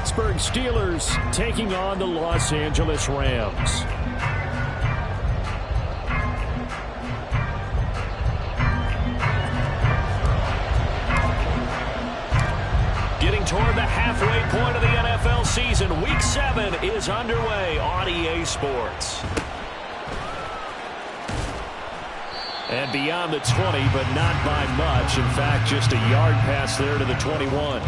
Pittsburgh Steelers taking on the Los Angeles Rams. Getting toward the halfway point of the NFL season, Week 7 is underway on EA Sports. And beyond the 20, but not by much. In fact, just a yard pass there to the 21.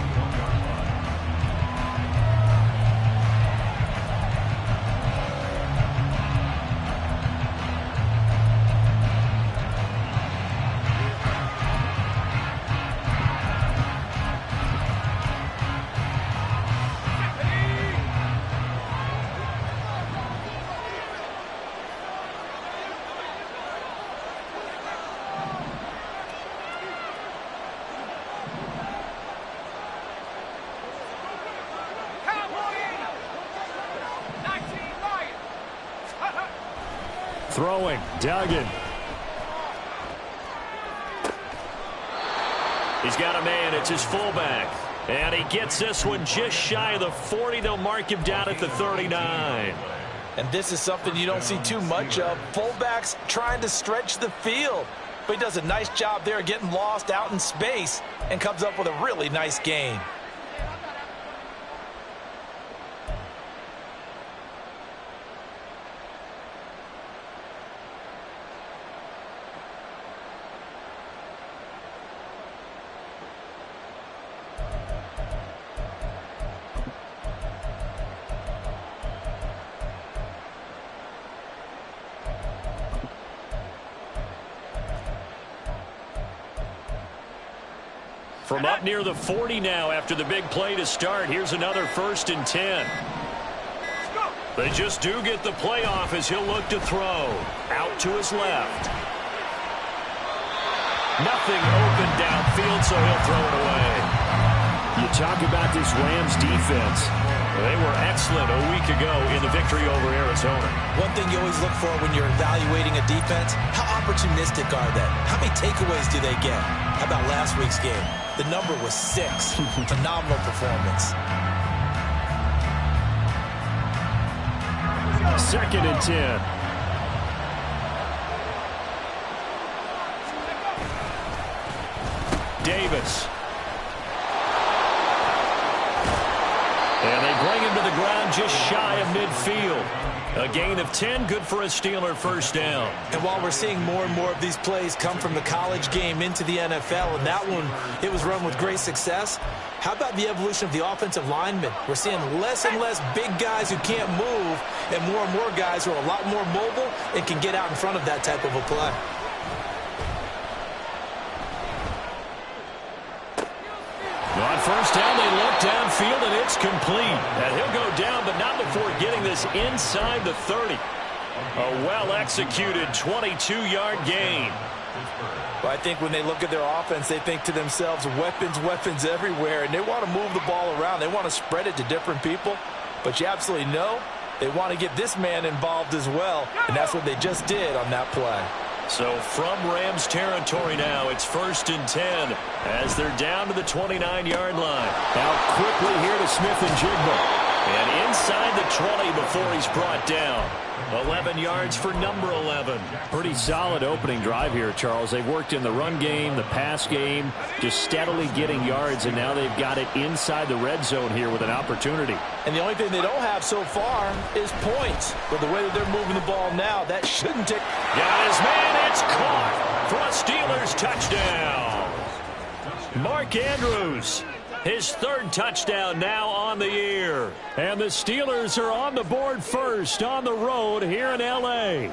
Throwing, Duggan. He's got a man, it's his fullback. And he gets this one just shy of the 40. They'll mark him down at the 39. And this is something you don't see too much of. Fullbacks trying to stretch the field. But he does a nice job there getting lost out in space and comes up with a really nice gain. From up near the 40 now after the big play to start. Here's another 1st and 10. They just do get the play off as he'll look to throw. Out to his left. Nothing open downfield, so he'll throw it away. You talk about this Rams defense. They were excellent a week ago in the victory over Arizona. One thing you always look for when you're evaluating a defense, how opportunistic are they? How many takeaways do they get? How about last week's game? The number was 6. Phenomenal performance. 2nd and 10. Davis. And they bring him to the ground just shy of midfield. A gain of 10, good for a Steeler first down. And while we're seeing more and more of these plays come from the college game into the NFL, and that one, it was run with great success, how about the evolution of the offensive linemen? We're seeing less and less big guys who can't move, and more guys who are a lot more mobile and can get out in front of that type of a play. On first down, they look downfield, and it's complete. And he'll go down, but not before getting this inside the 30. A well-executed 22-yard gain. Well, I think when they look at their offense, they think to themselves, weapons everywhere, and they want to move the ball around. They want to spread it to different people. But you absolutely know they want to get this man involved as well, and that's what they just did on that play. So from Rams territory now, it's 1st and 10 as they're down to the 29-yard line. Now quickly here to Smith-Njigba. And inside the 20 before he's brought down. 11 yards for number 11. Pretty solid opening drive here, Charles. They've worked in the run game, the pass game, just steadily getting yards, and now they've got it inside the red zone here with an opportunity. And the only thing they don't have so far is points. But the way that they're moving the ball now, that shouldn't take... Got his man, it's caught for a Steelers touchdown. Mark Andrews. His 3rd touchdown now on the year. And the Steelers are on the board first on the road here in L.A.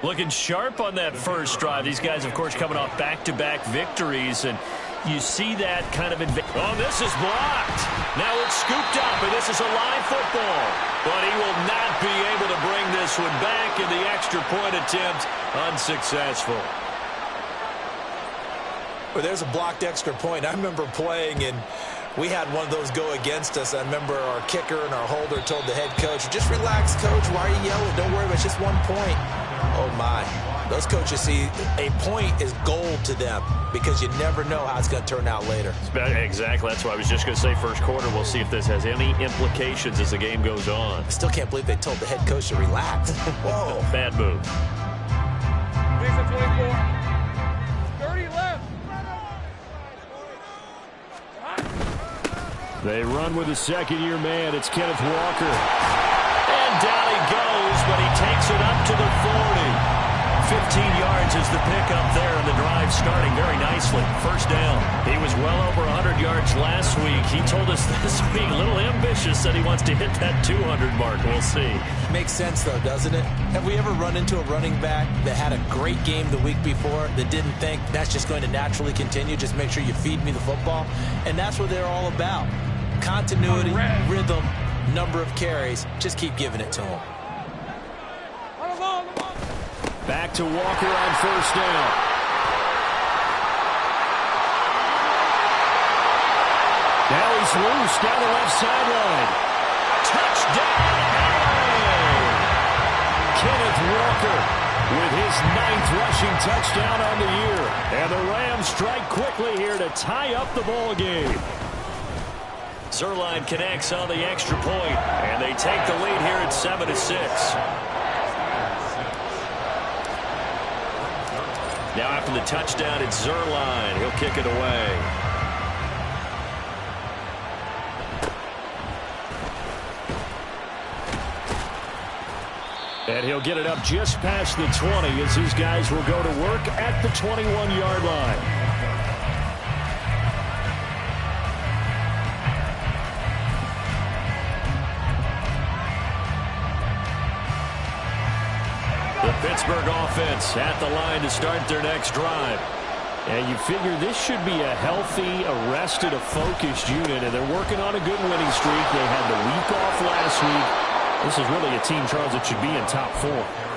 Looking sharp on that first drive. These guys, of course, coming off back-to-back victories. And you see that kind of... Oh, this is blocked. Now it's scooped up, and this is a live football. But he will not be able to bring this one back, and the extra point attempt unsuccessful. Well, there's a blocked extra point. I remember playing, and we had one of those go against us. I remember our kicker and our holder told the head coach, just relax, coach. Why are you yelling? Don't worry about it. It's just 1 point. Oh, my. Those coaches see a point is gold to them because you never know how it's going to turn out later. Exactly. That's why I was just going to say first quarter. We'll see if this has any implications as the game goes on. I still can't believe they told the head coach to relax. Whoa. Bad move. 30 left. They run with a second-year man. It's Kenneth Walker. And down he goes, but he takes it up to the 40. 15 yards is the pickup there, and the drive starting very nicely. First down. He was well over 100 yards last week. He told us this week, a little ambitious, said he wants to hit that 200 mark. We'll see. Makes sense, though, doesn't it? Have we ever run into a running back that had a great game the week before that didn't think that's just going to naturally continue? Just make sure you feed me the football. And that's what they're all about. Continuity, rhythm, number of carries. Just keep giving it to them. Back to Walker on first down. Now he's loose down the left sideline. Touchdown! Kenneth Walker with his 9th rushing touchdown on the year. And the Rams strike quickly here to tie up the ball game. Zerline connects on the extra point, and they take the lead here at 7-6. Now after the touchdown, it's Zerline. He'll kick it away. And he'll get it up just past the 20 as these guys will go to work at the 21-yard line. Pittsburgh offense at the line to start their next drive. And you figure this should be a healthy, arrested, a focused unit, and they're working on a good winning streak. They had the week off last week. This is really a team, Charles, that should be in top 4.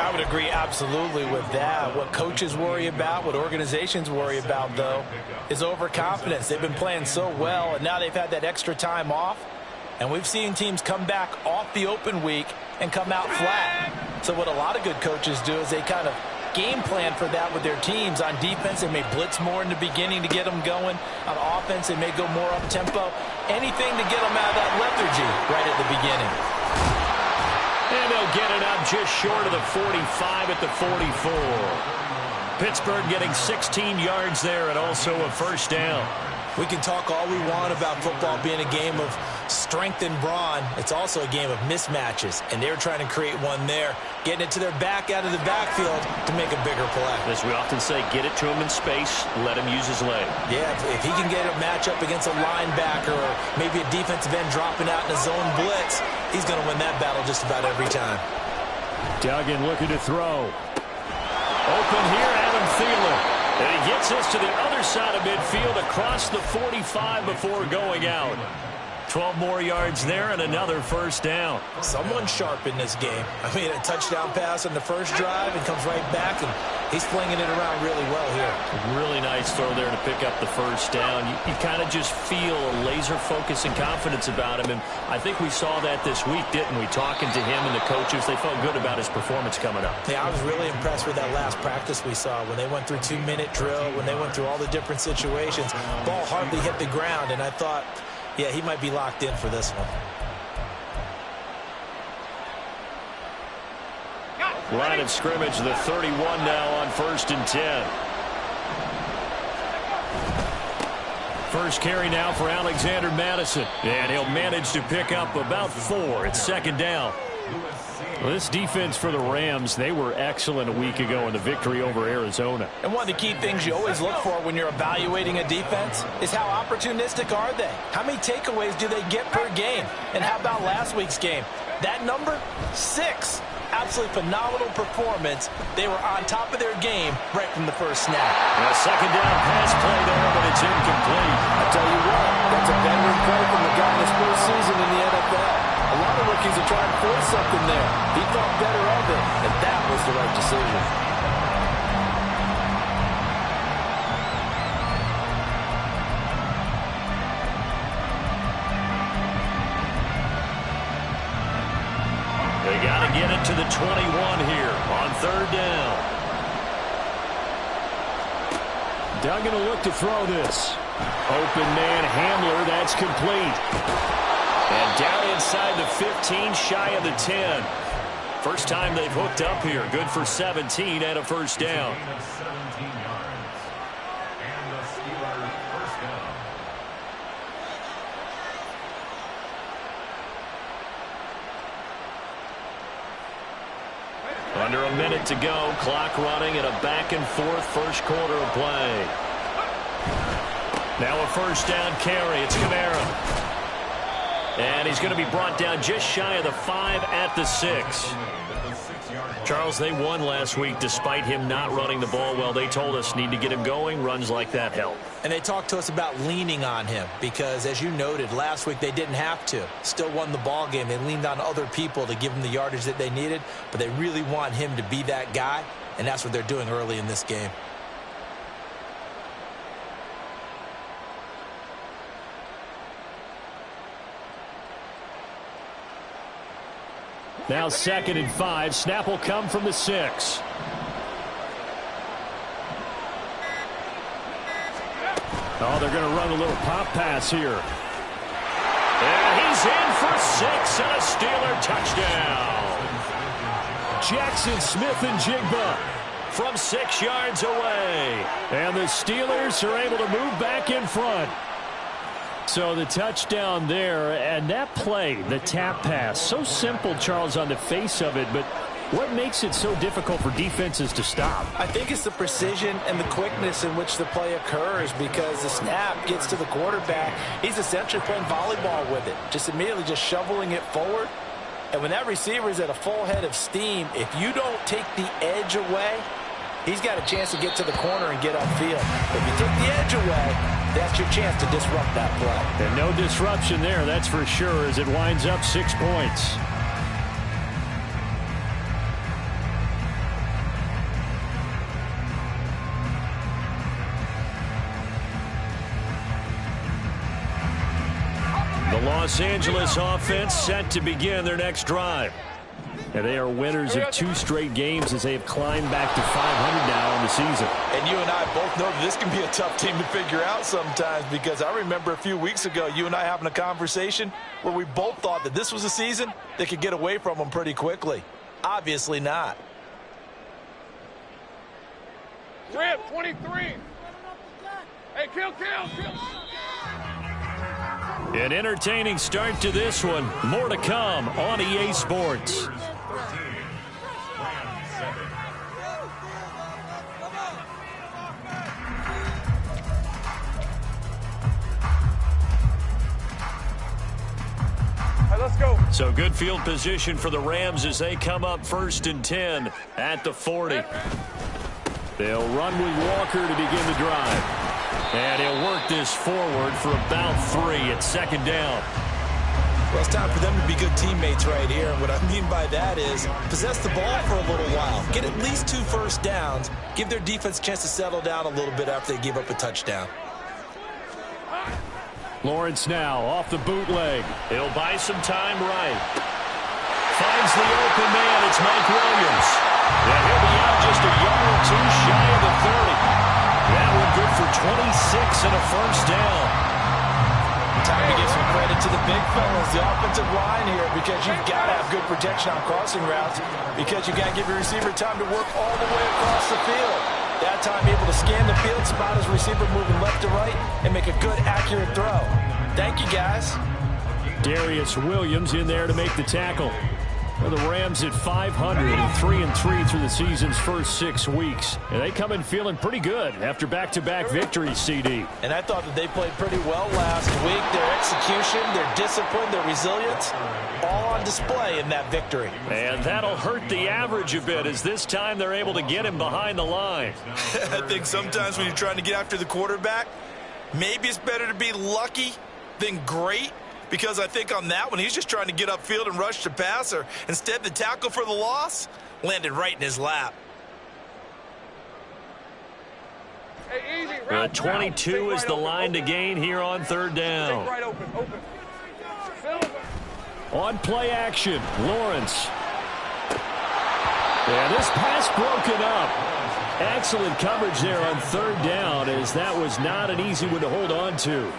I would agree absolutely with that. What coaches worry about, what organizations worry about, though, is overconfidence. They've been playing so well, and now they've had that extra time off. And we've seen teams come back off the open week and come out flat. So what a lot of good coaches do is they kind of game plan for that with their teams. On defense, they may blitz more in the beginning to get them going. On offense, they may go more up-tempo. Anything to get them out of that lethargy right at the beginning. And they'll get it up just short of the 45 at the 44. Pittsburgh getting 16 yards there and also a first down. We can talk all we want about football being a game of strength and brawn. It's also a game of mismatches, and they're trying to create one there, getting it to their back out of the backfield to make a bigger play. As we often say, get it to him in space, let him use his leg. Yeah, if he can get a matchup against a linebacker or maybe a defensive end dropping out in a zone blitz, he's going to win that battle just about every time. Duggan looking to throw. Open here, Adam Thielen. And he gets this to the other side of midfield across the 45 before going out. 12 more yards there and another first down. Someone's sharp in this game. I mean, a touchdown pass on the first drive and comes right back, and he's flinging it around really well here. Really nice throw there to pick up the first down. You kind of just feel a laser focus and confidence about him, and I think we saw that this week, didn't we? Talking to him and the coaches, they felt good about his performance coming up. Yeah, I was really impressed with that last practice we saw when they went through 2-minute drill, when they went through all the different situations. Ball hardly hit the ground, and I thought, yeah, he might be locked in for this one. Line of scrimmage, the 31 now on 1st and 10. First carry now for Alexander Madison. And he'll manage to pick up about 4. It's 2nd down. Well, this defense for the Rams, they were excellent a week ago in the victory over Arizona. And one of the key things you always look for when you're evaluating a defense is how opportunistic are they? How many takeaways do they get per game? And how about last week's game? That number, 6. Absolutely phenomenal performance. They were on top of their game right from the first snap. A 2nd down pass play there, but it's incomplete. I tell you what, that's a veteran play from the guy in his first season in the NFL. A lot of rookies are trying to force something there. He thought better of it, and that was the right decision. They got to get it to the 21 here on third down. Doug going to look to throw this. Open man Hamler, that's complete. And down inside the 15, shy of the 10. First time they've hooked up here. Good for 17 and a first down. Under a minute to go. Clock running and a back-and-forth first quarter of play. Now a first down carry. It's Kamara. And he's going to be brought down just shy of the 5 at the 6. Charles, they won last week despite him not running the ball well. They told us need to get him going. Runs like that help. And they talked to us about leaning on him because, as you noted, last week they didn't have to. Still won the ball game. They leaned on other people to give them the yardage that they needed, but they really want him to be that guy, and that's what they're doing early in this game. Now 2nd and 5. Snap will come from the 6. Oh, they're going to run a little pop pass here. And he's in for 6 and a Steeler touchdown. Jackson Smith-Njigba From 6 yards away. And the Steelers are able to move back in front. So the touchdown there, and that play, the tap pass, so simple, Charles, on the face of it, but what makes it so difficult for defenses to stop? I think it's the precision and the quickness in which the play occurs because the snap gets to the quarterback. He's essentially playing volleyball with it, just immediately just shoveling it forward. And when that receiver is at a full head of steam, if you don't take the edge away, he's got a chance to get to the corner and get upfield. If you take the edge away, that's your chance to disrupt that play. And no disruption there, that's for sure, as it winds up 6 points. The Los Angeles offense set to begin their next drive. And they are winners of 2 straight games as they have climbed back to 500 now in the season. And you and I both know that this can be a tough team to figure out sometimes because I remember a few weeks ago you and I having a conversation where we both thought that this was a season that could get away from them pretty quickly. Obviously not. Rip, 23. Hey, kill. An entertaining start to this one. More to come on EA Sports. Let's go. So good field position for the Rams as they come up 1st and 10 at the 40. They'll run with Walker to begin the drive. And he'll work this forward for about 3 at 2nd down. Well, it's time for them to be good teammates right here. And what I mean by that is possess the ball for a little while. Get at least 2 first downs. Give their defense a chance to settle down a little bit after they give up a touchdown. Lawrence now off the bootleg. He'll buy some time right. Finds the open man. It's Mike Williams. And he'll be out just a yard or 2 shy of the 30. That one good for 26 and a first down. Time to give some credit to the big fellas, the offensive line here, because you've got to have good protection on crossing routes because you got to give your receiver time to work all the way across the field. That time able to scan the field, spot his receiver moving left to right, and make a good, accurate throw. Thank you, guys. Darius Williams in there to make the tackle. Well, the Rams at 500 and 3-3 through the season's first 6 weeks. And they come in feeling pretty good after back-to-back victories, CD. And I thought that they played pretty well last week. Their execution, their discipline, their resilience, all on display in that victory. And that'll hurt the average a bit as this time they're able to get him behind the line. I think sometimes when you're trying to get after the quarterback, maybe it's better to be lucky than great. Because I think on that one, he's just trying to get upfield and rush the passer. Instead, the tackle for the loss landed right in his lap. Hey, easy. 22 is the line to gain here on 3rd down. Right open. On play action, Lawrence. And this pass broken up. Excellent coverage there on third down, as that was not an easy one to hold on to.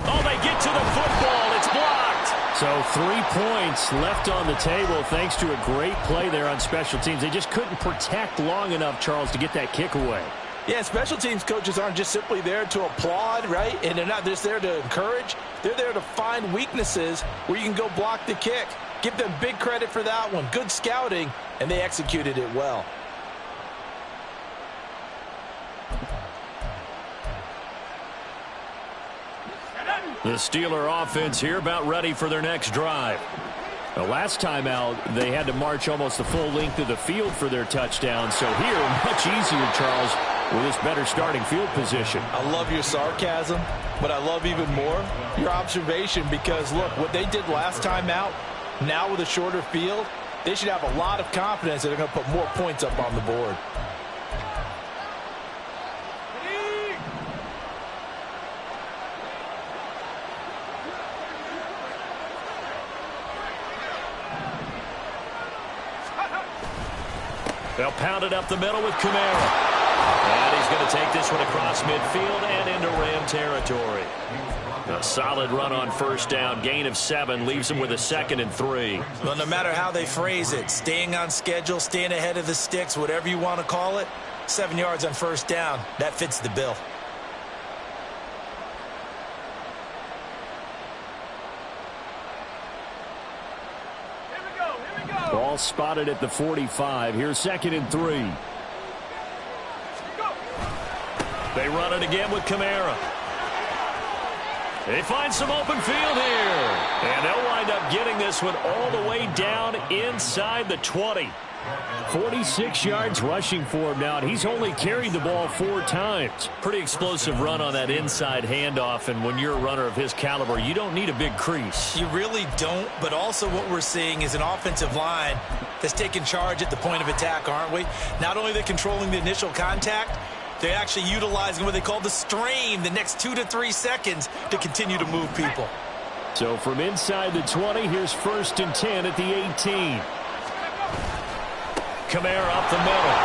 Oh, they get to the football. It's blocked. So 3 points left on the table thanks to a great play there on special teams. They just couldn't protect long enough, Charles, to get that kick away. Yeah, special teams coaches aren't just simply there to applaud, right? And they're not just there to encourage. They're there to find weaknesses where you can go block the kick. Give them big credit for that one. Good scouting, and they executed it well. The Steeler offense here about ready for their next drive. The last time out, they had to march almost the full length of the field for their touchdown. So here, much easier, Charles, with this better starting field position. I love your sarcasm, but I love even more your observation because, look, what they did last time out, now with a shorter field, they should have a lot of confidence that they're going to put more points up on the board. They'll pound it up the middle with Kamara. And he's going to take this one across midfield and into Ram territory. A solid run on first down. Gain of 7 leaves him with a 2nd and 3. Well, no matter how they phrase it, staying on schedule, staying ahead of the sticks, whatever you want to call it, 7 yards on first down, that fits the bill. Ball spotted at the 45. Here's 2nd and 3. They run it again with Kamara. They find some open field here. And they'll wind up getting this one all the way down inside the 20. 46 yards rushing for him now, and he's only carried the ball 4 times. Pretty explosive run on that inside handoff, and when you're a runner of his caliber, you don't need a big crease. You really don't, but also what we're seeing is an offensive line that's taking charge at the point of attack, aren't we? Not only are they controlling the initial contact, they're actually utilizing what they call the strain, the next 2 to 3 seconds to continue to move people. So from inside the 20, here's 1st and 10 at the 18. Kamara up the middle.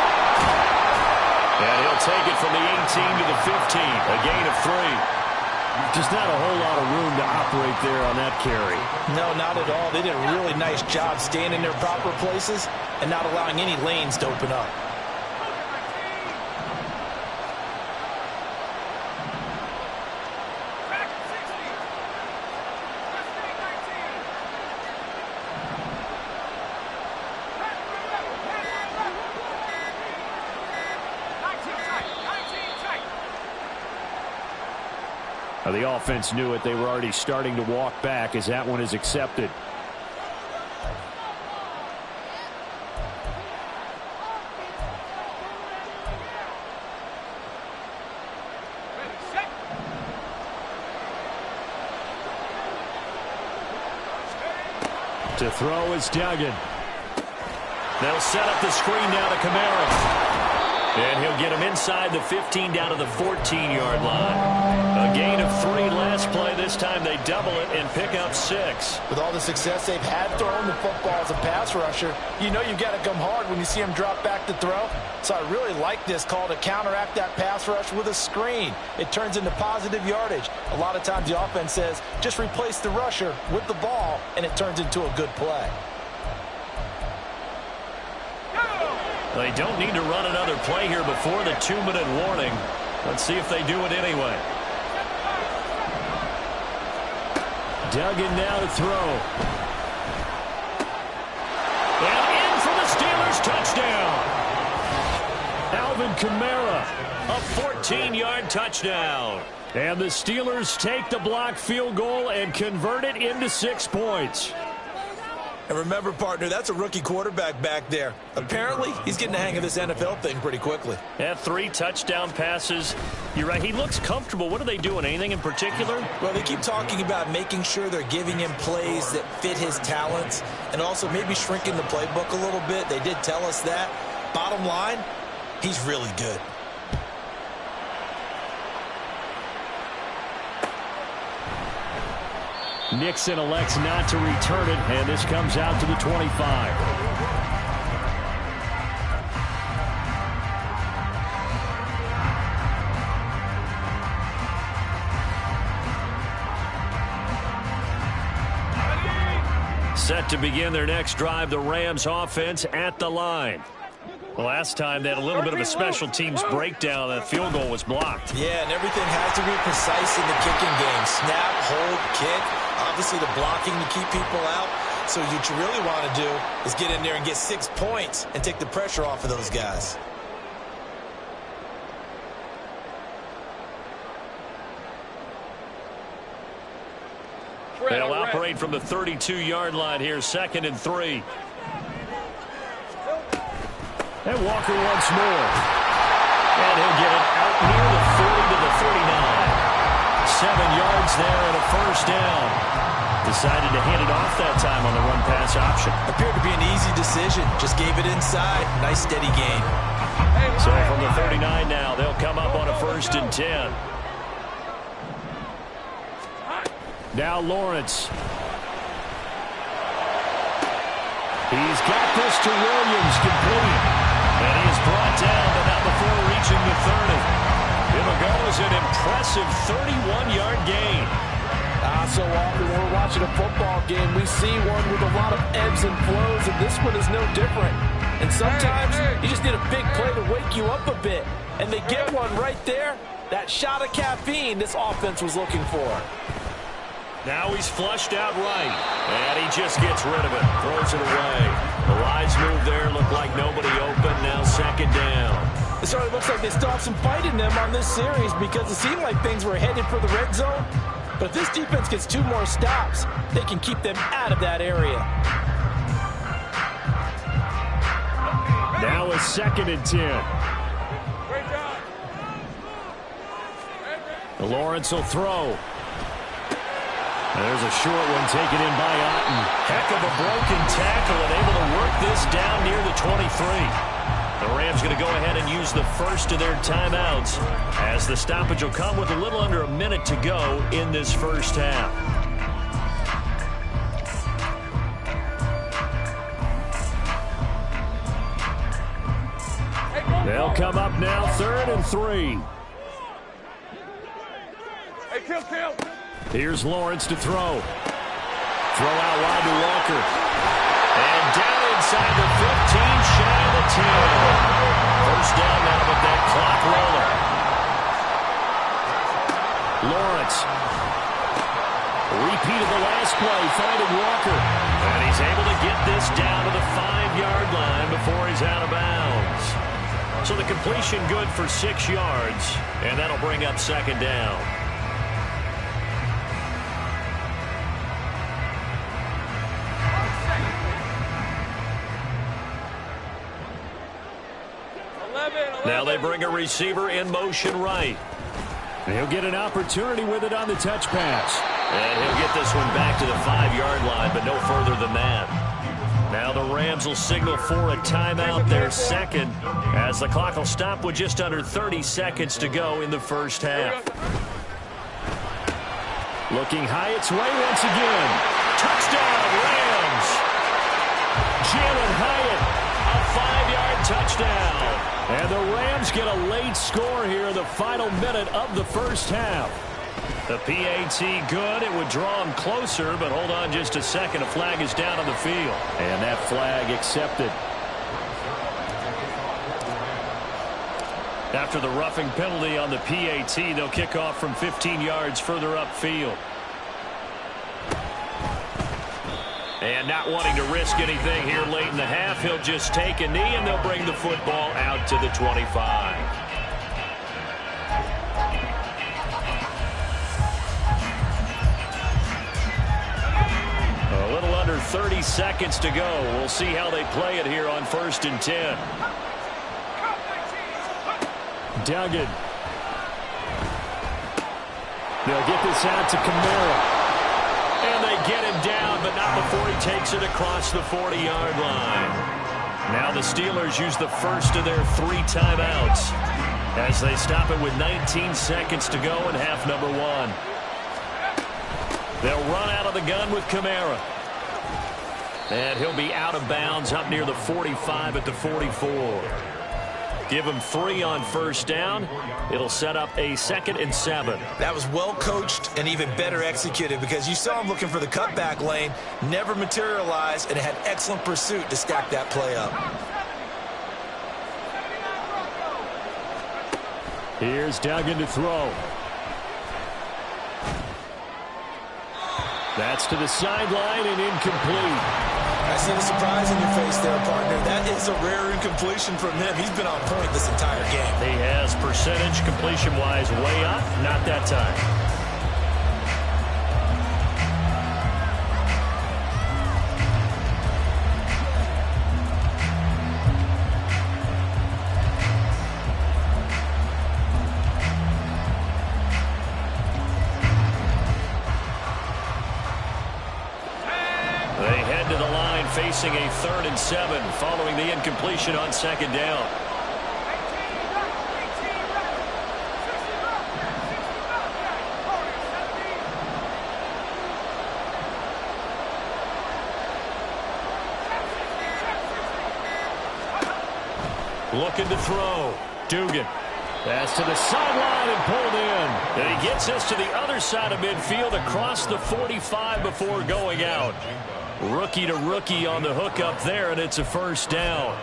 And he'll take it from the 18 to the 15. A gain of 3. Just not a whole lot of room to operate there on that carry. No, not at all. They did a really nice job staying in their proper places and not allowing any lanes to open up. The offense knew it. They were already starting to walk back as that one is accepted. To throw is Duggan. They'll set up the screen now to Kamara. And he'll get him inside the 15 down to the 14-yard line. A gain of 3 last play. This time they double it and pick up 6. With all the success they've had throwing the football as a pass rusher, you know you've got to come hard when you see him drop back to throw. So I really like this call to counteract that pass rush with a screen. It turns into positive yardage. A lot of times the offense says, just replace the rusher with the ball, and it turns into a good play. They don't need to run another play here before the 2-minute warning. Let's see if they do it anyway. Duggan now to throw. And in for the Steelers touchdown. Alvin Kamara. A 14-yard touchdown. And the Steelers take the block field goal and convert it into 6 points. And remember, partner, that's a rookie quarterback back there. Apparently, he's getting the hang of this NFL thing pretty quickly. Had 3 touchdown passes. You're right, he looks comfortable. What are they doing? Anything in particular? Well, they keep talking about making sure they're giving him plays that fit his talents and also maybe shrinking the playbook a little bit. They did tell us that. Bottom line, he's really good. Nixon elects not to return it, and this comes out to the 25. Set to begin their next drive, the Rams offense at the line. Last time they had a little bit of a special teams breakdown. That field goal was blocked. Yeah, and everything has to be precise in the kicking game. Snap, hold, kick. Obviously the blocking to keep people out. So what you really want to do is get in there and get 6 points and take the pressure off of those guys. They'll operate from the 32-yard line here, 2nd and 3. And Walker once more. And he'll get it out near the 40 to the 39. 7 yards there and a first down. Decided to hand it off that time on the run-pass option. Appeared to be an easy decision. Just gave it inside. Nice steady gain. So from the 39 now, they'll come up on a 1st and 10. Now Lawrence. He's got this to Williams, complete. And he is brought down, but not before reaching the 30. It'll go as an impressive 31-yard gain. So often when we're watching a football game, we see one with a lot of ebbs and flows, and this one is no different. And sometimes you just need a big play to wake you up a bit. And they get one right there. That shot of caffeine this offense was looking for. Now he's flushed out right, and he just gets rid of it, throws it away. The lines move there, look like nobody open, now 2nd down. It certainly looks like they still have some fight in them on this series because it seemed like things were headed for the red zone. But if this defense gets 2 more stops, they can keep them out of that area. Now a 2nd and 10. Lawrence will throw. There's a short one taken in by Otten. Heck of a broken tackle and able to work this down near the 23. The Rams going to go ahead and use the first of their timeouts as the stoppage will come with a little under a minute to go in this first half. They'll come up now 3rd and 3. Hey, kill. Here's Lawrence to throw. Throw out wide to Walker. And down inside the 15, shy of the 10. First down now with that clock rolling. Lawrence. Repeat of the last play, finding Walker. And he's able to get this down to the 5-yard line before he's out of bounds. So the completion good for 6 yards, and that'll bring up 2nd down. Now they bring a receiver in motion right. He'll get an opportunity with it on the touch pass. And he'll get this one back to the 5-yard line, but no further than that. Now the Rams will signal for a timeout, their 2nd, as the clock will stop with just under 30 seconds to go in the first half. Looking high its way once again. Touchdown, Rams! Jalen Hyatt, a 5-yard touchdown. And the Rams get a late score here in the final minute of the first half. The PAT good. It would draw him closer, but hold on just a second. A flag is down on the field. And that flag accepted. After the roughing penalty on the PAT, they'll kick off from 15 yards further upfield. And not wanting to risk anything here late in the half, he'll just take a knee, and they'll bring the football out to the 25. A little under 30 seconds to go. We'll see how they play it here on 1st and 10. Duggan. They'll get this out to Kamara. And they get him down, but not before he takes it across the 40-yard line. Now the Steelers use the first of their 3 timeouts as they stop it with 19 seconds to go in half number 1. They'll run out of the gun with Kamara. And he'll be out of bounds up near the 45 at the 44. Give him 3 on first down. It'll set up a 2nd and 7. That was well coached and even better executed because you saw him looking for the cutback lane, never materialized, and had excellent pursuit to stack that play up. Here's Duggan to throw. That's to the sideline and incomplete. I see the surprise in your face there, partner. That is a rare incompletion from him. He's been on point this entire game. He has percentage completion-wise way up. Not that time. Facing a 3rd and 7 following the incompletion on 2nd down. Looking to throw. Dugan. Pass to the sideline and pulled in. And he gets us to the other side of midfield across the 45 before going out. Rookie to rookie on the hook up there, and it's a 1st down.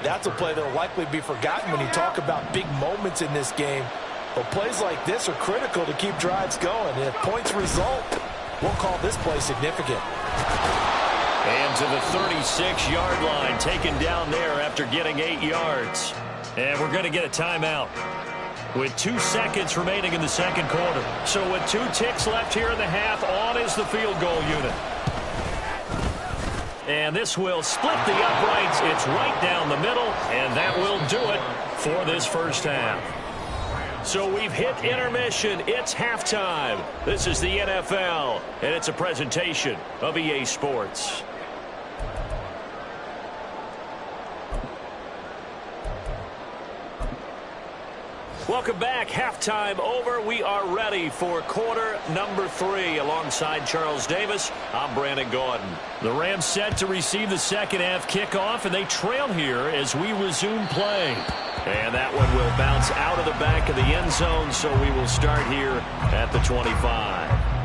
That's a play that will likely be forgotten when you talk about big moments in this game. But plays like this are critical to keep drives going. And if points result, we'll call this play significant. And to the 36-yard line, taken down there after getting 8 yards. And we're going to get a timeout with 2 seconds remaining in the 2nd quarter. So with 2 ticks left here in the half, on is the field goal unit. And this will split the uprights. It's right down the middle, and that will do it for this 1st half. So we've hit intermission. It's halftime. This is the NFL, and it's a presentation of EA Sports. Welcome back. Halftime over. We are ready for quarter number 3. Alongside Charles Davis, I'm Brandon Gaudin. The Rams set to receive the 2nd half kickoff, and they trail here as we resume play. And that one will bounce out of the back of the end zone, so we will start here at the 25.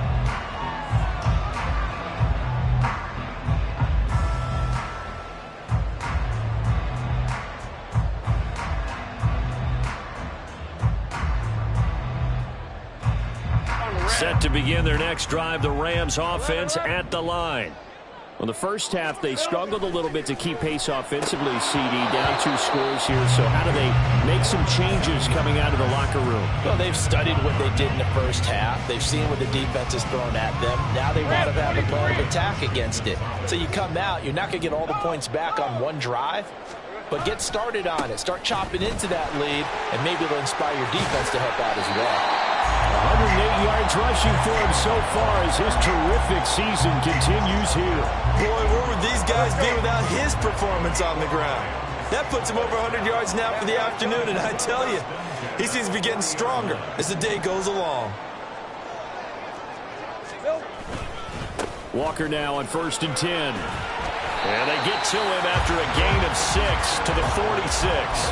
Set to begin their next drive, the Rams offense at the line. Well, the first half, they struggled a little bit to keep pace offensively, CD, down 2 scores here. So how do they make some changes coming out of the locker room? Well, they've studied what they did in the first half. They've seen what the defense has thrown at them. Now they want to have a plan of attack against it. So you come out, you're not going to get all the points back on one drive, but get started on it. Start chopping into that lead, and maybe it'll inspire your defense to help out as well. 108 yards rushing for him so far as his terrific season continues here. Boy, where would these guys be without his performance on the ground? That puts him over 100 yards now for the afternoon, and I tell you, he seems to be getting stronger as the day goes along. Walker now on 1st and 10. And they get to him after a gain of 6 to the 46.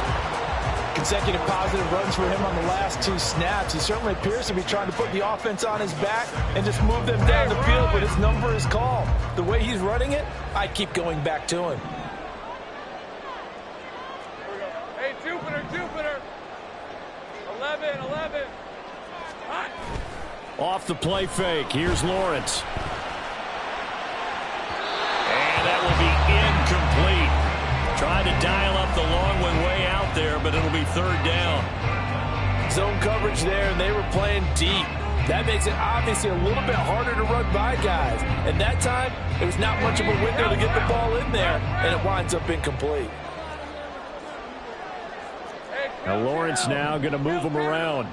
Consecutive positive runs for him on the last 2 snaps. He certainly appears to be trying to put the offense on his back and just move them down the field, but his number is called. The way he's running it, I keep going back to him. Hey, Jupiter. 11. Hot. Off the play fake. Here's Lawrence. And that will be incomplete. Tried to dial up the long one way out there, but it'll be 3rd down. Zone coverage there, and they were playing deep. That makes it obviously a little bit harder to run by guys. And that time, there was not much of a window to get the ball in there, and it winds up incomplete. Now Lawrence now going to move him around.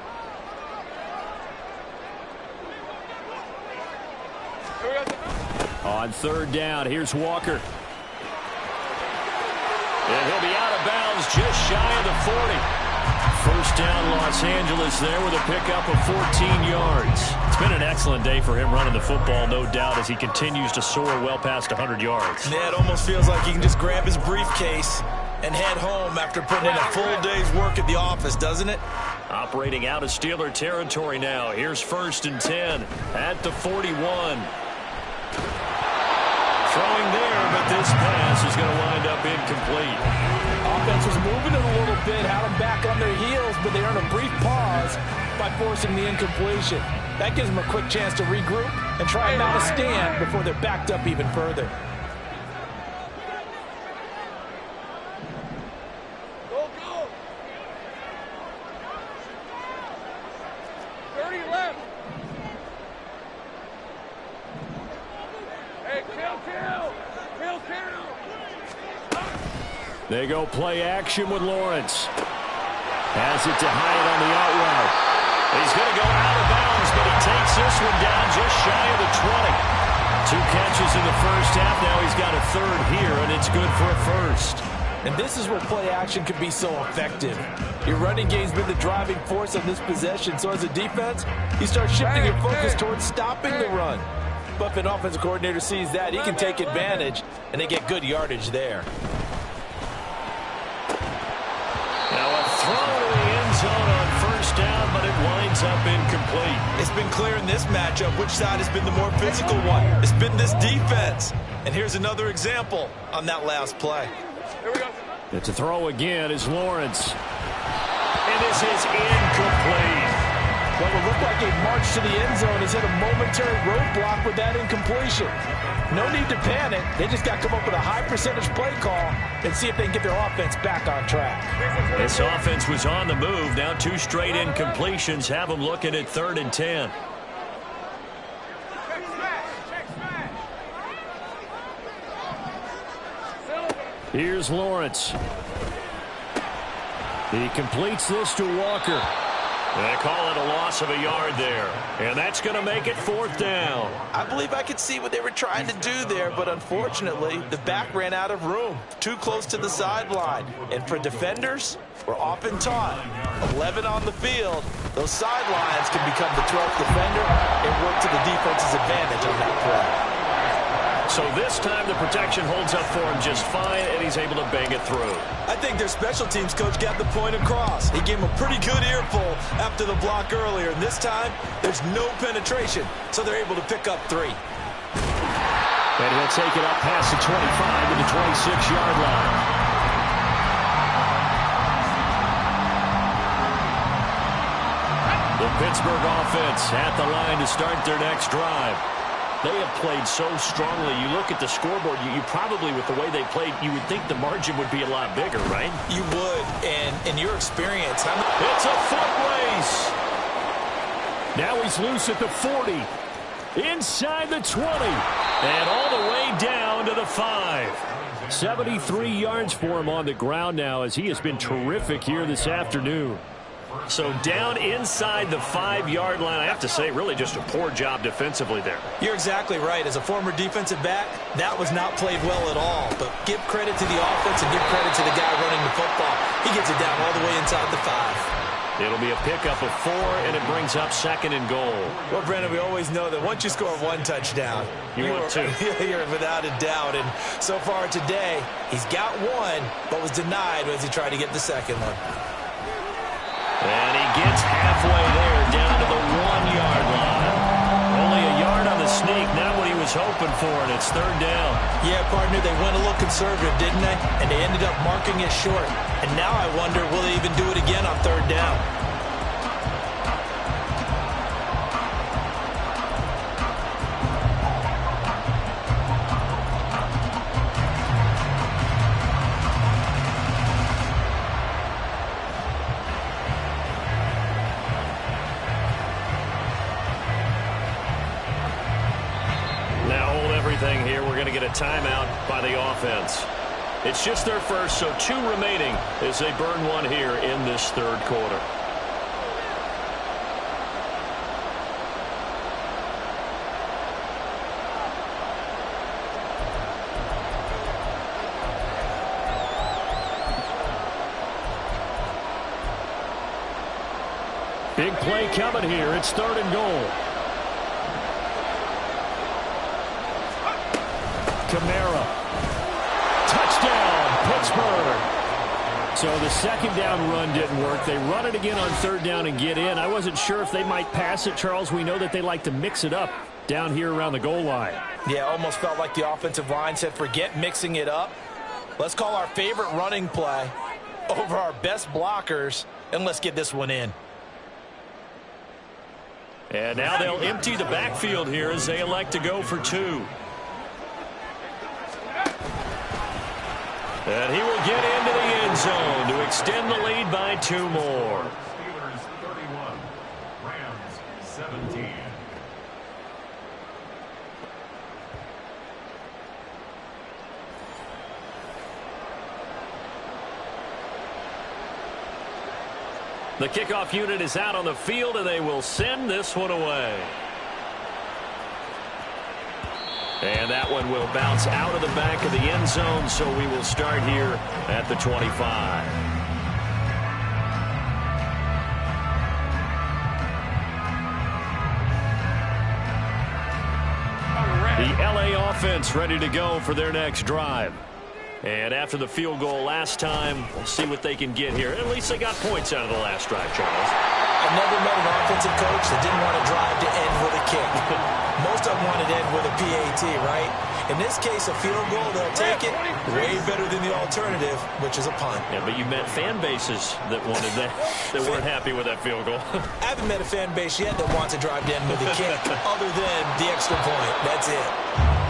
On 3rd down, here's Walker. And he'll be out of bounds just shy of the 40. First down, Los Angeles there with a pickup of 14 yards. It's been an excellent day for him running the football, no doubt, as he continues to soar well past 100 yards. Yeah, it almost feels like he can just grab his briefcase and head home after putting in a full day's work at the office, doesn't it? Operating out of Steeler territory now. Here's 1st and 10 at the 41. Throwing there, but this pass is going to wind up incomplete. Offense was moving it a little bit, had them back on their heels, but they earned a brief pause by forcing the incompletion. That gives them a quick chance to regroup and try and mount a stand before they're backed up even further. Go, go. 30 left. Hey, kill. They go play action with Lawrence. Has it to Hyatt on the out route. He's going to go out of bounds, but he takes this one down just shy of the 20. 2 catches in the first half. Now he's got a third here, and it's good for a first. And this is where play action can be so effective. Your running game's been the driving force on this possession, so as a defense, you start shifting your focus towards stopping the run. But if an offensive coordinator sees that, he can take advantage, and they get good yardage there. Now a throw to the end zone on first down, but it winds up incomplete. It's been clear in this matchup which side has been the more physical one. It's been this defense. And here's another example on that last play. Here we go. It's a throw again is Lawrence. And this is incomplete. What would look like a march to the end zone has hit a momentary roadblock with that incompletion. No need to panic. They just got to come up with a high percentage play call and see if they can get their offense back on track. This offense was on the move. Now 2 straight incompletions have them looking at 3rd and 10. Here's Lawrence. He completes this to Walker. They call it a loss of a yard there. And that's going to make it 4th down. I believe I could see what they were trying to do there, but unfortunately, the back ran out of room. Too close to the sideline. And for defenders, we're often taught, 11 on the field, those sidelines can become the 12th defender and work to the defense's advantage on that play. So this time the protection holds up for him just fine, and he's able to bang it through. I think their special teams coach got the point across. He gave him a pretty good earful after the block earlier, and this time there's no penetration, so they're able to pick up 3. And he'll take it up past the 25 to the 26-yard line. The Pittsburgh offense at the line to start their next drive. They have played so strongly. You look at the scoreboard, you probably, with the way they played, you would think the margin would be a lot bigger, right? You would, and in your experience, it's a foot race. Now he's loose at the 40, inside the 20, and all the way down to the 5. 73 yards for him on the ground now, as he has been terrific here this afternoon. So down inside the 5-yard line, I have to say, really just a poor job defensively there. You're exactly right. As a former defensive back, that was not played well at all. But give credit to the offense and give credit to the guy running the football. He gets it down all the way inside the 5. It'll be a pickup of 4, and it brings up 2nd and goal. Well, Brandon, we always know that once you score 1 touchdown, you want 2. You're without a doubt. And so far today, he's got 1, but was denied as he tried to get the 2nd one. And he gets halfway there, down to the 1-yard line. Only a yard on the sneak, not what he was hoping for, and it's 3rd down. Yeah, partner, they went a little conservative, didn't they? And they ended up marking it short. And now I wonder, will they even do it again on 3rd down? Here, we're going to get a timeout by the offense. It's just their first, so 2 remaining as they burn 1 here in this 3rd quarter. Big play coming here. It's 3rd and goal. Kamara. Touchdown, Pittsburgh. So the 2nd down run didn't work. They run it again on 3rd down and get in. I wasn't sure if they might pass it, Charles. We know that they like to mix it up down here around the goal line. Yeah, almost felt like the offensive line said, forget mixing it up. Let's call our favorite running play over our best blockers, and let's get this one in. And now they'll empty the backfield here as they elect to go for 2. And he will get into the end zone to extend the lead by 2 more. Steelers 31, Rams 17. The kickoff unit is out on the field, and they will send this one away. And that one will bounce out of the back of the end zone, so we will start here at the 25. The LA offense ready to go for their next drive. And after the field goal last time, we'll see what they can get here. At least they got points out of the last drive, Charles. I never met an offensive coach that didn't want to drive to end with a kick. Most of them wanted to end with a PAT, right? In this case, a field goal, they'll take it. Way better than the alternative, which is a punt. Yeah, but you met fan bases that wanted that, that weren't happy with that field goal. I haven't met a fan base yet that wants to drive to end with a kick other than the extra point. That's it.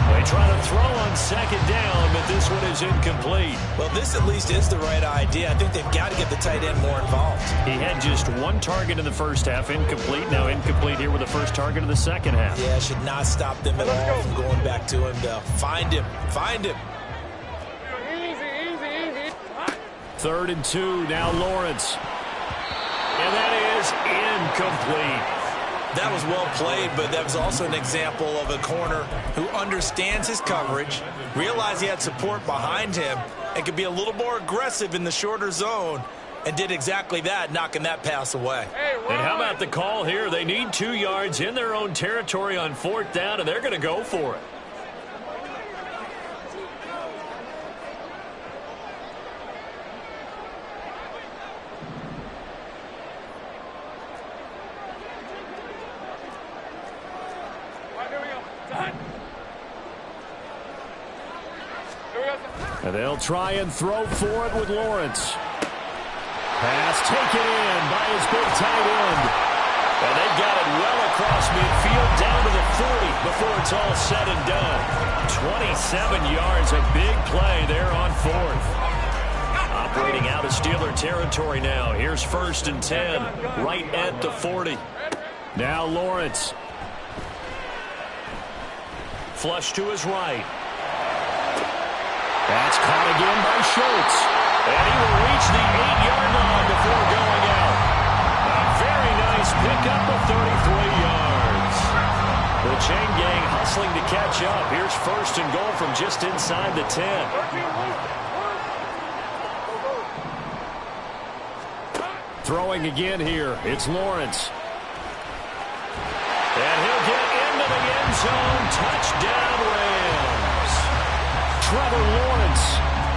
They try to throw on 2nd down, but this one is incomplete. Well, this at least is the right idea. I think they've got to get the tight end more involved. He had just 1 target in the first half, incomplete. Now incomplete here with the first target of the second half. Yeah, should not stop them at all from going back to him to find him. Find him. Easy. 3rd and 2, now Lawrence. And that is incomplete. That was well played, but that was also an example of a corner who understands his coverage, realized he had support behind him, and could be a little more aggressive in the shorter zone, and did exactly that, knocking that pass away. And how about the call here? They need 2 yards in their own territory on 4th down, and they're going to go for it. And they'll try and throw for it with Lawrence. Pass taken in by his big tight end. And they've got it well across midfield down to the 40 before it's all said and done. 27 yards, a big play there on 4th. Operating out of Steeler territory now. Here's 1st and 10, right at the 40. Now Lawrence. Flush to his right. That's caught again by Schultz. And he will reach the 8-yard line before going out. A very nice pickup of 33 yards. The chain gang hustling to catch up. Here's 1st and goal from just inside the 10. Throwing again here. It's Lawrence. And he'll get into the end zone. Touchdown, Rams. Trevor Lawrence,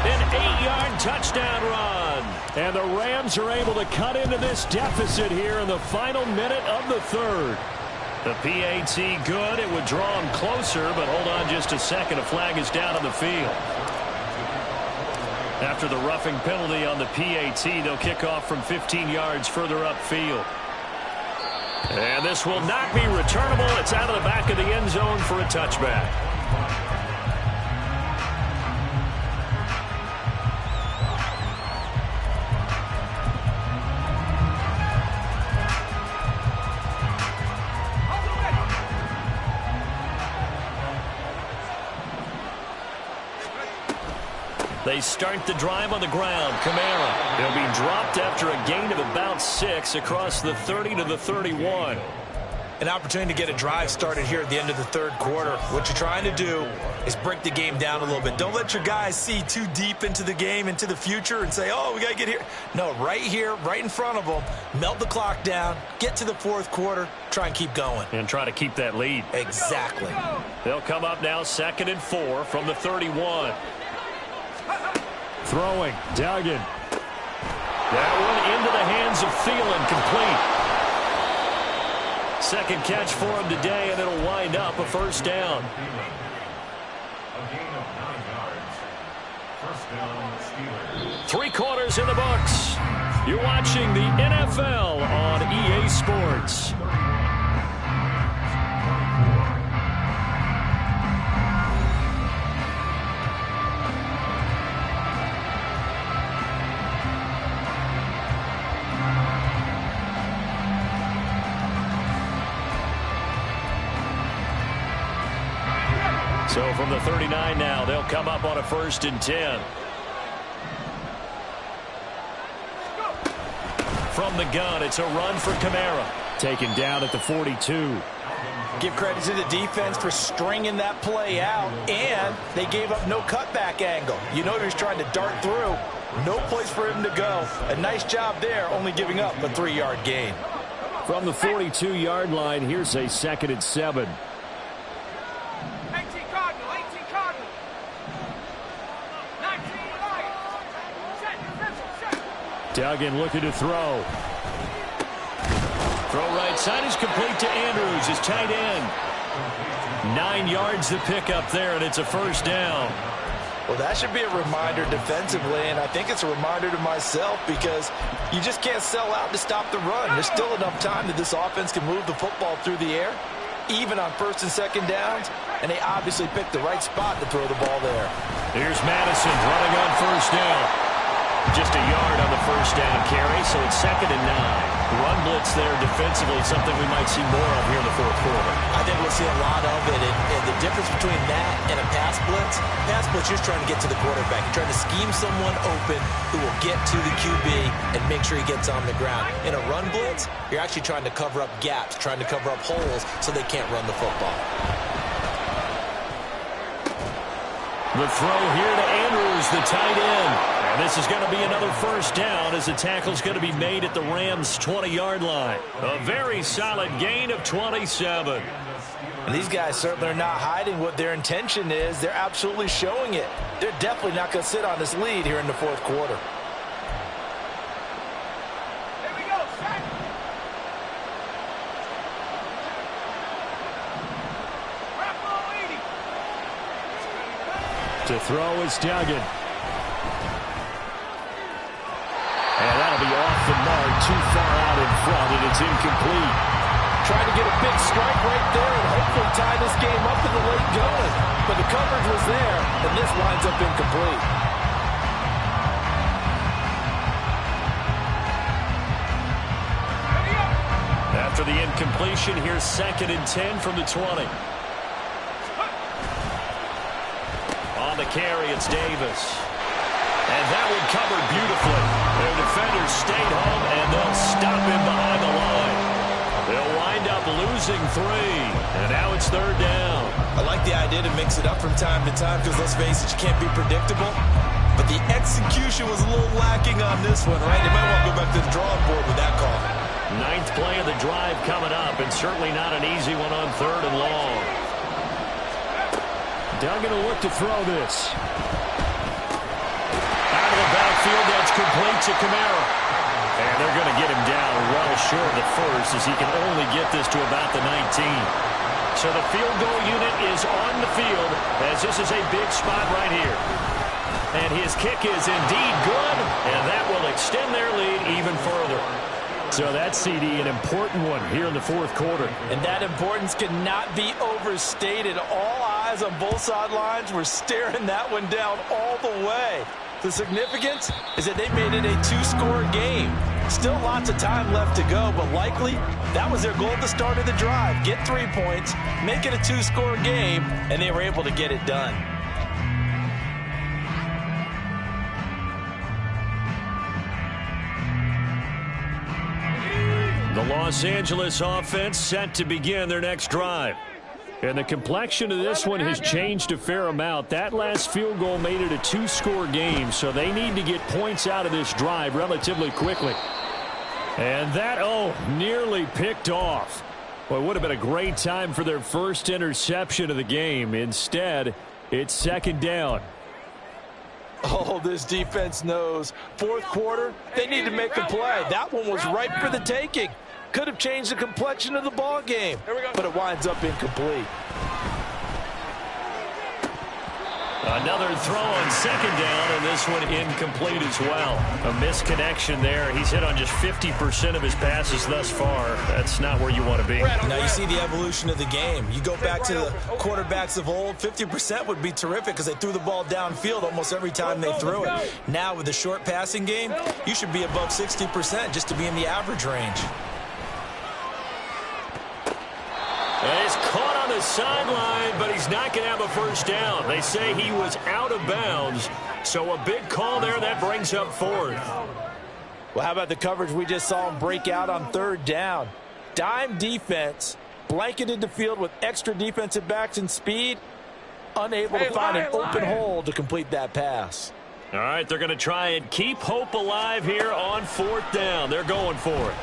an 8-yard touchdown run. And the Rams are able to cut into this deficit here in the final minute of the 3rd. The PAT good. It would draw him closer, but hold on just a second. A flag is down on the field. After the roughing penalty on the PAT, they'll kick off from 15 yards further upfield. And this will not be returnable. It's out of the back of the end zone for a touchback. They start the drive on the ground. Kamara. He'll be dropped after a gain of about 6 across the 30 to the 31. an opportunity to get a drive started here at the end of the third quarter. What you're trying to do is break the game down a little bit. Don't let your guys see too deep into the game, into the future, and say, oh, we got to get here. No, right here, right in front of them, melt the clock down, get to the fourth quarter, try and keep going. And try to keep that lead. Exactly. They'll come up now 2nd and 4 from the 31. Throwing, Duggan. That one into the hands of Thielen, complete. Second catch for him today, and it'll wind up a first down. A gain of 9 yards. First down, Steelers. 3 quarters in the books. You're watching the NFL on EA Sports. So from the 39 now, they'll come up on a 1st and 10. From the gun, it's a run for Kamara. Taken down at the 42. Give credit to the defense for stringing that play out, and they gave up no cutback angle. You know he was trying to dart through. No place for him to go. A nice job there, only giving up a 3-yard gain. From the 42-yard line, here's a 2nd and 7. Duggan looking to throw. Throw right side is complete to Andrews, his tight end. 9 yards to pick up there, and it's a first down. Well, that should be a reminder defensively, and I think it's a reminder to myself because you just can't sell out to stop the run. There's still enough time that this offense can move the football through the air, even on 1st and 2nd downs, and they obviously picked the right spot to throw the ball there. Here's Madison running on first down. Just a yard on the first down carry, so it's 2nd and 9. Run blitz there defensively, something we might see more of here in the fourth quarter. I think we'll see a lot of it, and the difference between that and a pass blitz, you're trying to get to the quarterback. You're trying to scheme someone open who will get to the QB and make sure he gets on the ground. In a run blitz, you're actually trying to cover up gaps, trying to cover up holes so they can't run the football. The throw here to Andrews, the tight end. And this is going to be another first down as the tackle's going to be made at the Rams' 20-yard line. A very solid gain of 27. And these guys certainly are not hiding what their intention is. They're absolutely showing it. They're definitely not going to sit on this lead here in the fourth quarter. To throw is Duggan. And that'll be off the mark, too far out in front, and it's incomplete. Trying to get a big strike right there and hopefully tie this game up in the late going. But the coverage was there, and this winds up incomplete. After the incompletion, here's 2nd and 10 from the 20. On the carry, it's Davis. And that one covered beautifully. Their defenders stayed home, and they'll stop him behind the line. They'll wind up losing 3, and now it's 3rd down. I like the idea to mix it up from time to time because, let's face it, you can't be predictable. But the execution was a little lacking on this one, right? They might want to go back to the drawing board with that call. 9th play of the drive coming up, and certainly not an easy one on 3rd and long. Duggan will look to throw this. Out of the backfield, that's complete to Kamara. And they're going to get him down well short of the first as he can only get this to about the 19. So the field goal unit is on the field as this is a big spot right here. And his kick is indeed good, and that will extend their lead even further. So that CD, an important one here in the fourth quarter. And that importance cannot be overstated. All eyes on both sidelines were staring that one down all the way. The significance is that they made it a 2-score game. Still lots of time left to go, but likely that was their goal at the start of the drive. Get 3 points, make it a 2-score game, and they were able to get it done. The loss Los Angeles offense set to begin their next drive. And the complexion of this one has changed a fair amount. That last field goal made it a two-score game, so they need to get points out of this drive relatively quickly. And that, nearly picked off. Well, it would have been a great time for their first interception of the game. Instead, it's second down. Oh, this defense knows. Fourth quarter, they need to make a play. That one was ripe for the taking. Could have changed the complexion of the ball game, but it winds up incomplete. Another throw on second down, and this one incomplete as well. A misconnection there. He's hit on just 50% of his passes thus far. That's not where you want to be. Now you see the evolution of the game. You go back to the quarterbacks of old, 50% would be terrific because they threw the ball downfield almost every time they threw it. Now with the short passing game, you should be above 60% just to be in the average range. And he's caught on the sideline, but he's not going to have a first down. They say he was out of bounds, so a big call there that brings up fourth. Well, how about the coverage we just saw him break out on third down? Dime defense, blanketed the field with extra defensive backs and speed, unable to find an open hole to complete that pass. All right, they're going to try and keep hope alive here on fourth down. They're going for it.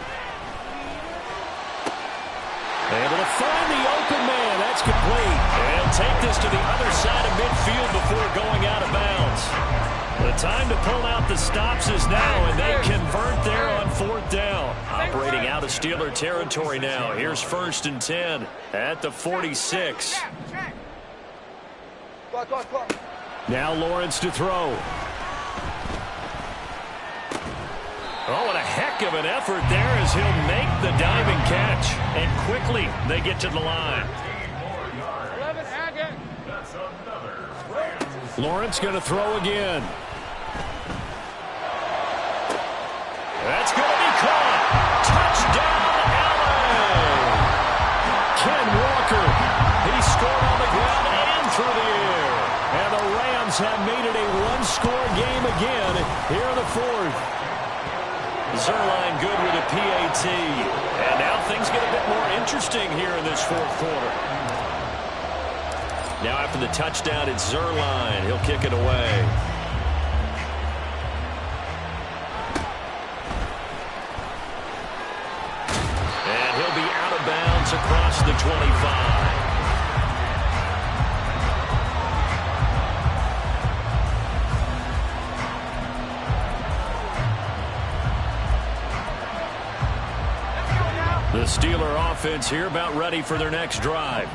Able to find the open man. That's complete. And he'll take this to the other side of midfield before going out of bounds. The time to pull out the stops is now, and they convert there on fourth down. Operating out of Steeler territory now. Here's 1st and 10 at the 46. Now Lawrence to throw. Oh, what a heck of an effort there as he'll make the diving catch. And quickly they get to the line. Lawrence going to throw again. That's going to be caught. Touchdown, LA! Ken Walker. He scored on the ground and through the air. And the Rams have made it a one-score game again here in the fourth. Zerline good with a PAT. And now things get a bit more interesting here in this fourth quarter. Now after the touchdown, it's Zerline. He'll kick it away. And he'll be out of bounds across the 25. The Steeler offense here about ready for their next drive.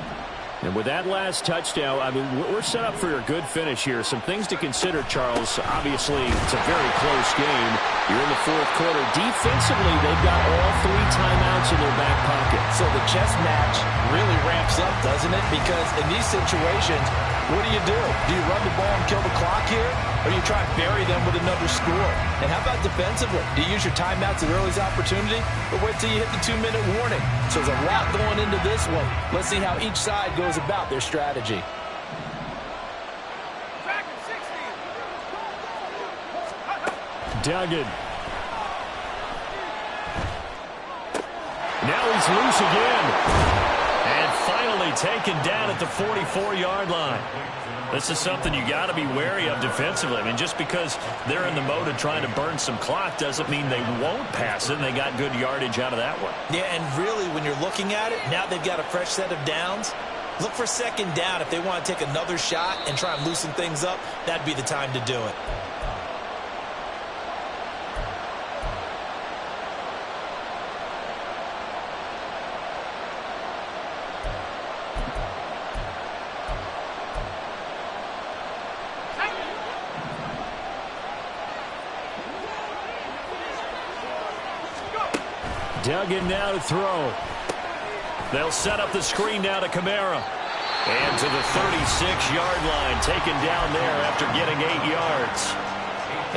And with that last touchdown, I mean, we're set up for a good finish here. Some things to consider, Charles. Obviously, it's a very close game. You're in the fourth quarter. Defensively, they've got all 3 timeouts in their back pocket. So the chess match really ramps up, doesn't it? Because in these situations, what do? Do you run the ball and kill the clock here? Or do you try and bury them with another score? And how about defensively? Do you use your timeouts at early opportunity? Or wait till you hit the 2-minute warning? So there's a lot going into this one. Let's see how each side goes about their strategy. Duggan. Now he's loose again. And finally taken down at the 44-yard line. This is something you got to be wary of defensively. I mean, just because they're in the mode of trying to burn some clock doesn't mean they won't pass it, and they got good yardage out of that one. Yeah, and really, when you're looking at it, now they've got a fresh set of downs. Look for second down. If they want to take another shot and try and loosen things up, that'd be the time to do it. Duggan now to throw. They'll set up the screen now to Kamara. And to the 36-yard line, taken down there after getting 8 yards.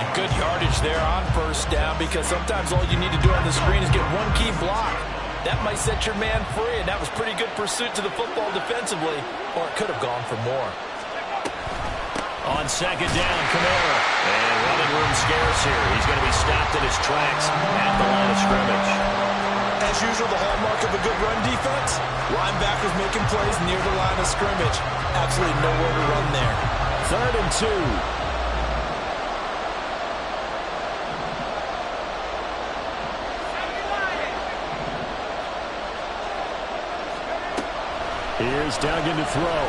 And good yardage there on first down, because sometimes all you need to do on the screen is get one key block. That might set your man free, and that was pretty good pursuit to the football defensively, or it could have gone for more. On second down, Kamara. And running room scarce here. He's going to be stopped in his tracks at the line of scrimmage. As as usual, the hallmark of a good run defense? Linebackers making plays near the line of scrimmage. Absolutely nowhere to run there. 3rd and 2. Here's Duggan to throw.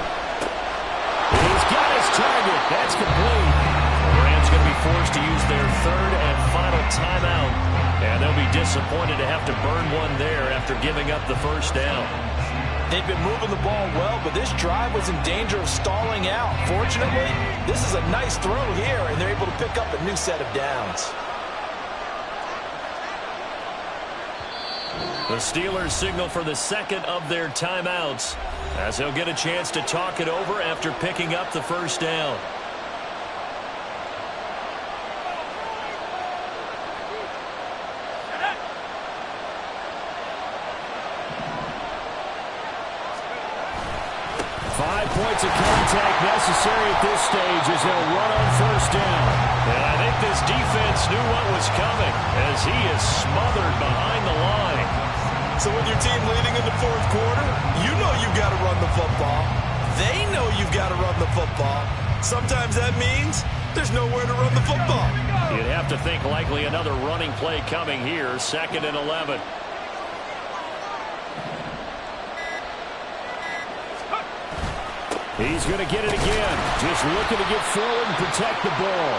He's got his target. That's complete. The Rams going to be forced to use their 3rd and final timeout. And they'll be disappointed to have to burn one there after giving up the first down. They've been moving the ball well, but this drive was in danger of stalling out. Fortunately, this is a nice throw here, and they're able to pick up a new set of downs. The Steelers signal for the 2nd of their timeouts as they'll get a chance to talk it over after picking up the first down. Points of contact necessary at this stage as they'll run on first down. And I think this defense knew what was coming as he is smothered behind the line. So with your team leading in the 4th quarter, you know you've got to run the football. They know you've got to run the football. Sometimes that means there's nowhere to run the football. You'd have to think likely another running play coming here, 2nd and 11. He's going to get it again. Just looking to get forward and protect the ball.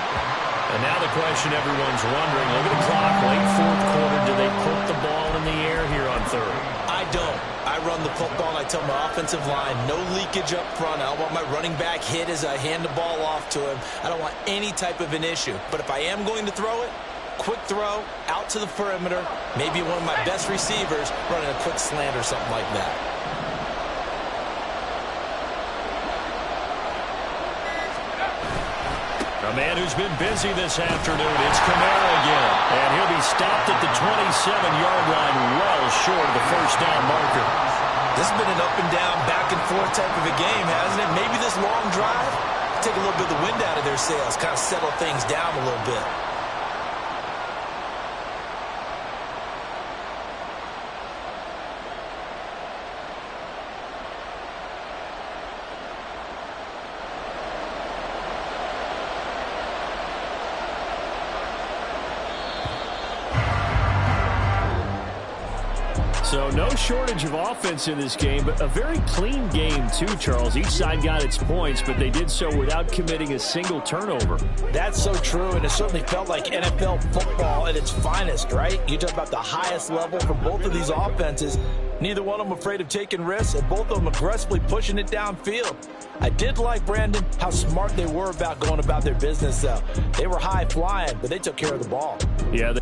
And now the question everyone's wondering, look at the clock, late 4th quarter. Do they put the ball in the air here on 3rd? I don't. I run the football, and I tell my offensive line, no leakage up front. I don't want my running back hit as I hand the ball off to him. I don't want any type of an issue. But if I am going to throw it, quick throw, out to the perimeter, maybe one of my best receivers running a quick slant or something like that. A man who's been busy this afternoon, it's Kamara again. And he'll be stopped at the 27-yard line, well short of the first down marker. This has been an up and down, back and forth type of a game, hasn't it? Maybe this long drive, take a little bit of the wind out of their sails, kind of settle things down a little bit. So no shortage of offense in this game, but a very clean game too, Charles. Each side got its points, but they did so without committing a single turnover. That's so true, and it certainly felt like NFL football at its finest, right? You talk about the highest level for both of these offenses. Neither one of them afraid of taking risks, and both of them aggressively pushing it downfield. I did like, Brandon, how smart they were about going about their business, though. They were high flying, but they took care of the ball. Yeah.